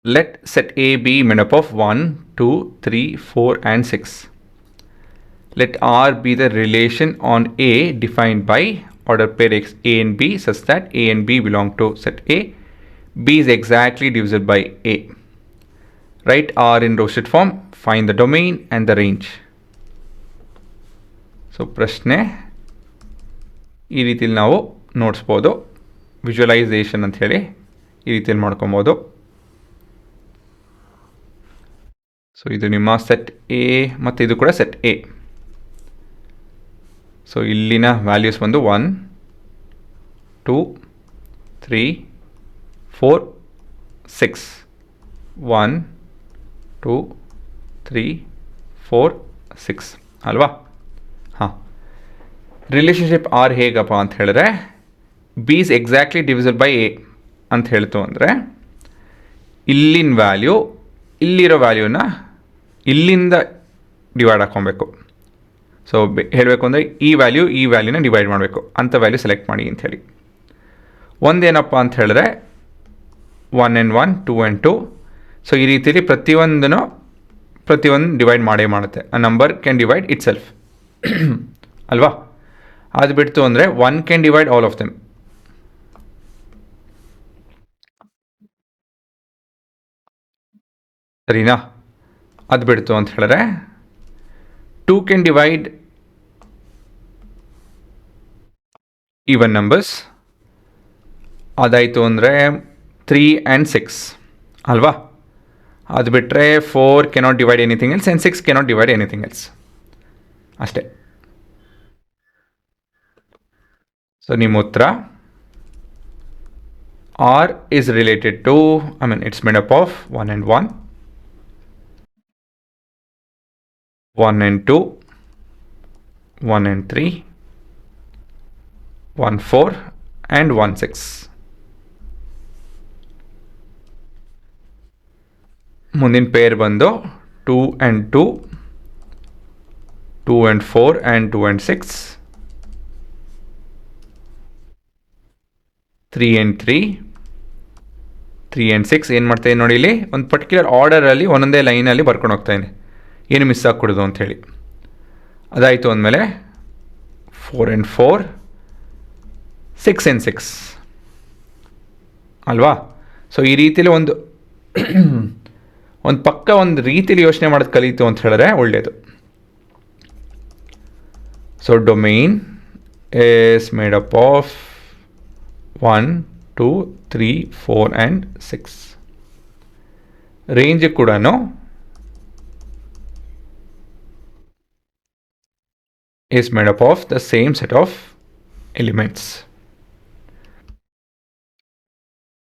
Let set A be made up of 1, 2, 3, 4 and 6. Let R be the relation on A defined by order pair X A and B such that A and B belong to set A. B is exactly divisible by A. Write R in roasted form. Find the domain and the range. So ಪ್ರಶ್ನೆ ಈ ರೀತಿಯಲ್ಲಿ ನಾವು ನೋಡಿಸ್ಬೋದು. Visualisation ಅಂತ ಹೇಳಿ ಈ ರೀತಿಯಲ್ಲಿ ಮಾಡ್ಕೊಬೋದು. So ಇದು ನಿಮ್ಮ ಸೆಟ್ ಎ ಮತ್ತು ಇದು ಕೂಡ ಸೆಟ್ ಎ. ಸೊ ಇಲ್ಲಿನ ವ್ಯಾಲ್ಯೂಸ್ ಬಂದು 1, 2, 3, 4, 6. 1, 2, 3, 4, 6 ಅಲ್ವಾ? ಹಾಂ, ರಿಲೇಷನ್ಶಿಪ್ ಆರ್ ಹೇಗಪ್ಪ ಅಂತ ಹೇಳಿದ್ರೆ B is exactly divisible by A ಅಂತ ಹೇಳ್ತು ಅಂದರೆ ಇಲ್ಲಿನ ವ್ಯಾಲ್ಯೂ ಇಲ್ಲಿರೋ ವ್ಯಾಲ್ಯೂನ ಇಲ್ಲಿಂದ ಡಿವೈಡ್ ಹಾಕ್ಕೊಬೇಕು. ಸೊ ಹೇಳಬೇಕು ಅಂದರೆ ಈ ವ್ಯಾಲ್ಯೂನ ಡಿವೈಡ್ ಮಾಡಬೇಕು ಅಂಥ ವ್ಯಾಲ್ಯೂ ಸೆಲೆಕ್ಟ್ ಮಾಡಿ ಅಂಥೇಳಿ. ಒಂದೇನಪ್ಪ ಅಂತ ಹೇಳಿದ್ರೆ 1 and 1, 2 and 2. ಸೊ ಈ ರೀತಿಯಲ್ಲಿ ಪ್ರತಿಯೊಂದು ಡಿವೈಡ್ ಮಾಡೇ ಮಾಡುತ್ತೆ. A number can divide itself ಅಲ್ವಾ? ಅದು ಬಿಡ್ತು ಅಂದರೆ 1 can divide all of them. ಸರಿನಾ? ಅದು ಬಿಡ್ತು ಅಂತ ಹೇಳಿದ್ರೆ 2 ಕ್ಯಾನ್ ಡಿವೈಡ್ ಈವನ್ ನಂಬರ್ಸ್. ಅದಾಯಿತು ಅಂದರೆ 3 and 6 ಅಲ್ವಾ? ಅದು ಬಿಟ್ಟರೆ 4 cannot divide anything else and 6 cannot divide anything else ಅಷ್ಟೇ. ಸೊ ನಿಮ್ಮ ಉತ್ತರ are is related to its made up of 1 and 1, 1 and 2, 1 and 3, 1, 4 and 1, 6. ಮುಂದಿನ ಪೇರ್ ಬಂದು 2 and 2, 2 and 4 and 2 and 6, 3 and 3, 3 and 6. ಏನು ಮಾಡ್ತಾಯಿದ್ದೀನಿ ನೋಡಿ, ಇಲ್ಲಿ ಒಂದು ಪರ್ಟಿಕ್ಯುಲರ್ ಆರ್ಡರಲ್ಲಿ ಒಂದೊಂದೇ ಲೈನಲ್ಲಿ ಬರ್ಕೊಂಡು ಹೋಗ್ತಾಯಿದ್ದೀನಿ, ಏನು ಮಿಸ್ ಆಗಿಕೊಡೋದು ಅಂಥೇಳಿ. ಅದಾಯಿತು ಅಂದಮೇಲೆ 4 and 4, 6 and 6 ಅಲ್ವಾ? ಸೊ ಈ ರೀತಿಯಲ್ಲಿ ಒಂದು ಪಕ್ಕ ಒಂದು ರೀತಿಯಲ್ಲಿ ಯೋಚನೆ ಮಾಡೋದು ಕಲಿತು ಅಂತ ಹೇಳಿದ್ರೆ ಒಳ್ಳೆಯದು. So domain is made up of 1, 2, 3, 4 and 6. Range ಕೂಡ is made up of the same set of elements.